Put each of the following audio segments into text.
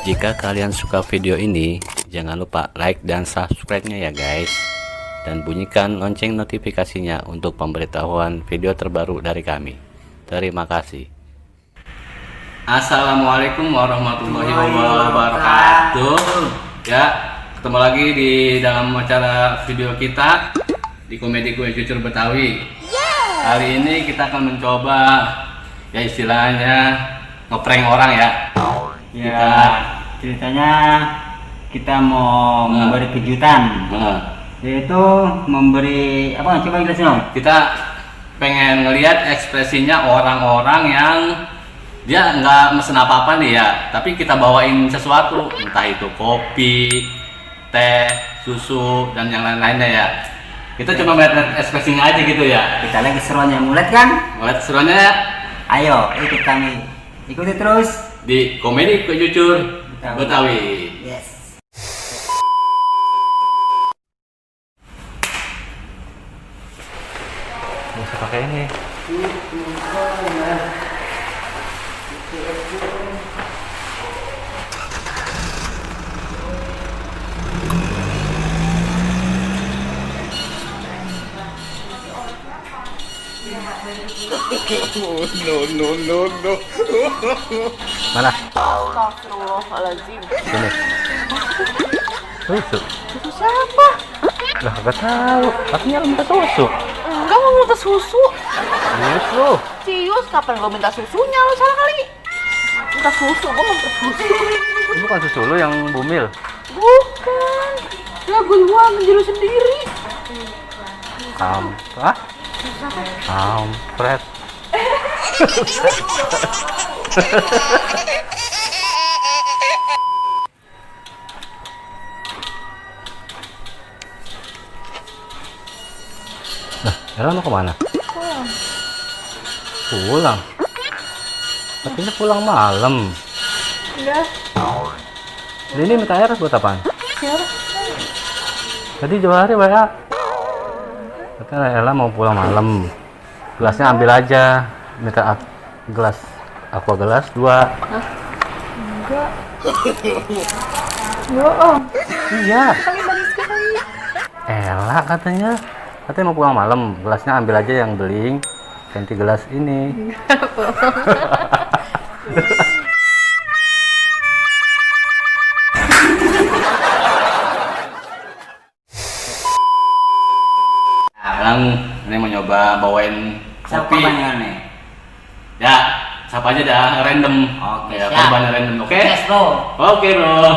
Jika kalian suka video ini, jangan lupa like dan subscribe-nya ya guys. Dan bunyikan lonceng notifikasinya untuk pemberitahuan video terbaru dari kami. Terima kasih. Assalamualaikum warahmatullahi wabarakatuh. Ya, ketemu lagi di dalam acara video kita di Komedi Kue Cucur Betawi. Kali ini kita akan mencoba ya istilahnya ngeprank orang ya. Ya, ceritanya kita mau memberi kejutan, yaitu memberi apa? Coba jelasin dong. Kita pengen ngelihat ekspresinya orang-orang yang dia nggak mesen apa-apa nih ya, tapi kita bawain sesuatu, entah itu kopi, teh, susu, dan yang lain-lainnya ya. Kita cuma melihat ekspresinya aja gitu ya. Kita lagi seruannya, mulai kan? Melihat seruannya ya. Ayo, ikut kami. Ikuti terus Di Komedi Kue Cucur Betawi. Yes. Bisa pakai ini. No. Mana? Astagfirullahaladzim. Sini. Susu. Susu siapa? Lah gak tahu. Katanya lu minta susu. Enggak mau minta susu. Serius lu? Cius, kapan lo minta susunya? Lo salah kali. Minta susu, gue mau minta susu. Ini bukan susu lu yang bumil. Bukan. Ya gue jual diri sendiri. Kampret. Kampret. Nah, Ella mau kemana? Pulang. Katanya pulang malam. Udah. Ini minta air buat apaan? Siapa? Tadi jauh hari WA. Katanya Ella mau pulang malam. Gelasnya ambil aja. Minta gelas aqua gelas 2. Hah? Enggak. Bohong. Iya. Kali balik sekali. Ella katanya mau pulang malam. Gelasnya ambil aja yang beling. Ganti gelas ini. Sekarang ini mau nyoba bawain Siapa kopi. panjangannya? Ya, siapa aja dah, random. Oke, ya, siap. korbannya random, oke? Yes, bro. Oke, bro. No.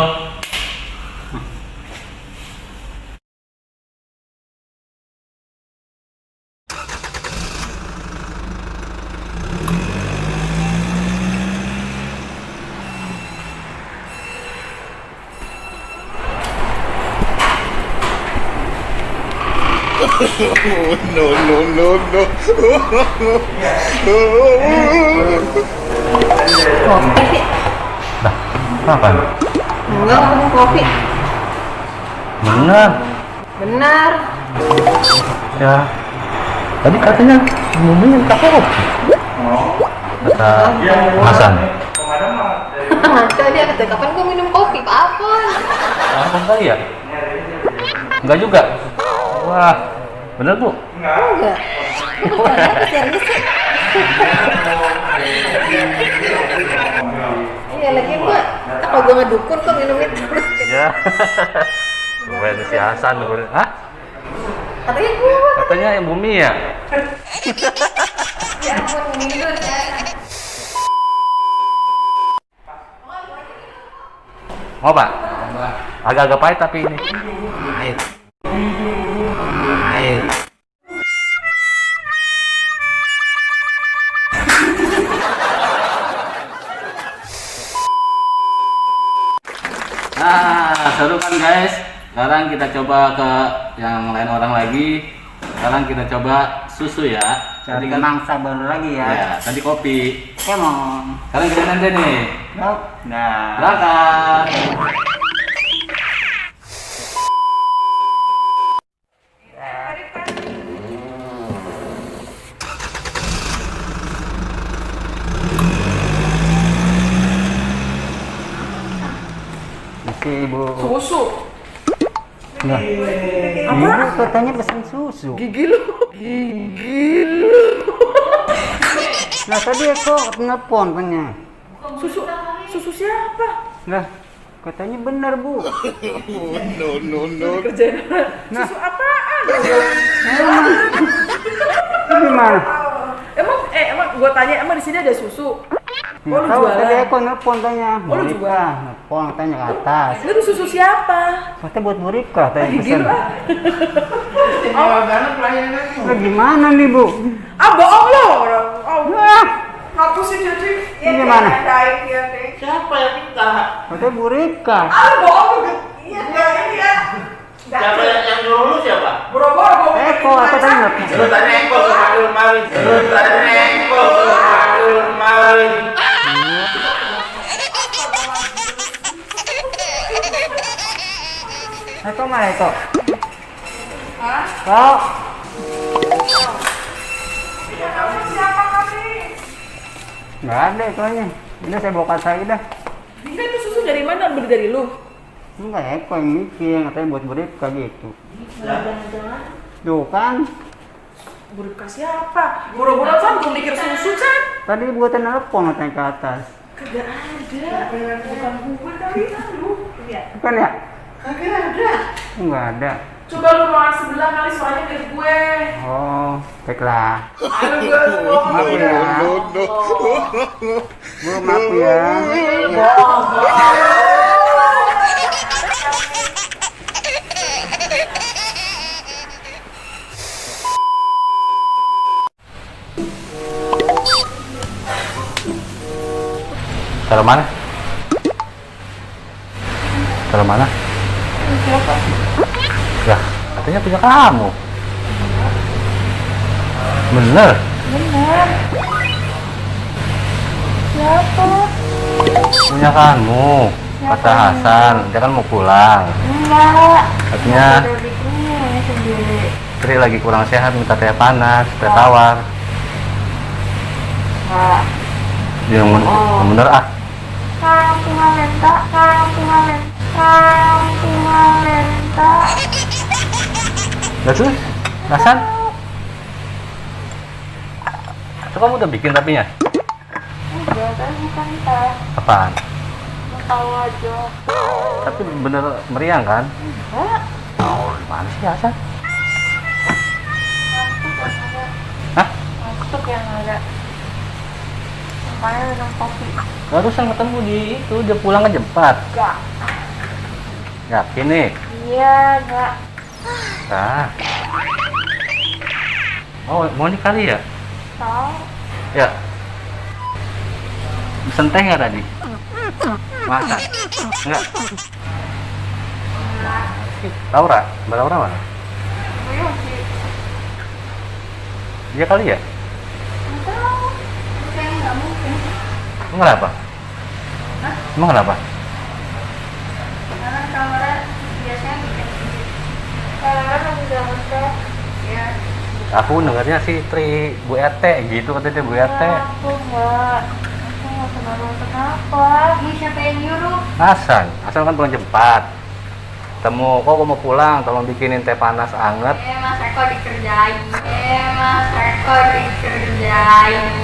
Kopi. Dah, apa? Enggak, aku mau kopi. Benar. Benar. Ya. Tadi katanya Mumi minta kopi. Kata Hasan. Ngaca dia kata kapan gue minum kopi, kapan? Apa enggak ya? Enggak juga. Wah, bener Bu? Enggak. Lu bercanda serius sih? Iya lagi gua, kalau gua ngedukun kok minum itu. Ya. Sebenarnya si Hasan. Hah? Katanya gua. Katanya yang Bumi ya? Ya ampun, minum ya. Mau Pak? Agak-agak pahit tapi ini. Ayo. Ayo. Nah, seru kan guys? Sekarang kita coba ke yang lain orang lagi. Sekarang kita coba susu ya. Cari Tadi kan mangsa baru lagi ya. ya, tadi kopi. Come on. Sekarang kita nanti nih. Nah. Berangkat. sih ibu? Susu. Nah, ibu katanya pesan susu. Gigi lu. Nah tadi Eko telepon katanya. Susu. Susu siapa? Lah katanya benar bu. Kerjain. Nah. Susu apaan? Gimana? Emang gua tanya emang di sini ada susu? Oh, lu Tahu tadi jualan? Eko nelpon tanya. Oh, lu Bu jualan? Rika, nelpon tanya ke atas. Itu susu siapa? Katanya buat Bu Rika tanya Gigi pesan. lu ah. Lah gimana nih bu? Ah bohong lo. Wah, Ngaku sih jadi. ini gimana? Siapa yang minta? Katanya Bu Rika. Ah bohong lu. Iya ini ya. Siapa yang dulu siapa? Boro-boro. Eko aku tanya nelpon. Lu tanya Eko ke kemarin. Lu tanya Eko ke kemarin. Eko mana Eko? Hah? Kau? Siapa kali? Nggak ada Ekonya. Udah saya bawa kasih aja dah. Dia itu susu dari mana? Beli dari lu? Enggak Eko yang bikin, katanya buat Bu Rika gitu. Jangan-jangan Tuh kan, Burika siapa? Boro-boro kan gua mikir susu kan? tadi buatan telepon katanya ke atas. Kagak ada. Bukan gue kali lu. Iya. Bukan ya? Kagak ada. Enggak ada. Coba lu ruangan sebelah kali suaranya dari gue. Oh, baiklah. Ayo gue bohong. Maaf ya. Bu, maaf ya. Taruh mana? Taruh mana? Ya, katanya punya kamu. Bener? Siapa? Punya kamu. Kata Hasan, dia kan mau pulang. Enggak. Katanya Bikinnya sendiri. Tri lagi kurang sehat, minta teh panas, teh tawar. Enggak. Yang bener ah. Kampungan lenta. Nah terus, Hasan? Itu kamu udah bikin tapinya? Enggak, kan bukan teh. Apaan? Mau tahu aja. Tapi bener meriang kan? Enggak. Mana sih Hasan? Ngantuk yang ada. Hah? Ngantuk yang ada. Makanya minum kopi. Barusan ketemu di itu, dia pulang ke Jempat. Enggak. Yakin nih? Iya, enggak. Nah. Oh, mau nih kali ya? Tahu. Ya. Pesen teh nggak tadi? Makan? Enggak? Laura? Mbak Laura mana? Iya sih. Dia kali ya? Enggak tahu. Kayaknya enggak mungkin. Emang kenapa? Hah? Emang kenapa? Karena kamarnya biasanya bikin sendiri. Karena udah ngetes. Ya. Aku dengarnya si Tri, Bu Ete gitu katanya Bu Ete. Aku enggak. Aku enggak kenapa. Ini siapa yang nyuruh? Hasan kan pulang Jempat. Temu, kok mau pulang, tolong bikinin teh panas anget. Mas Eko dikerjain. Mas Eko dikerjain.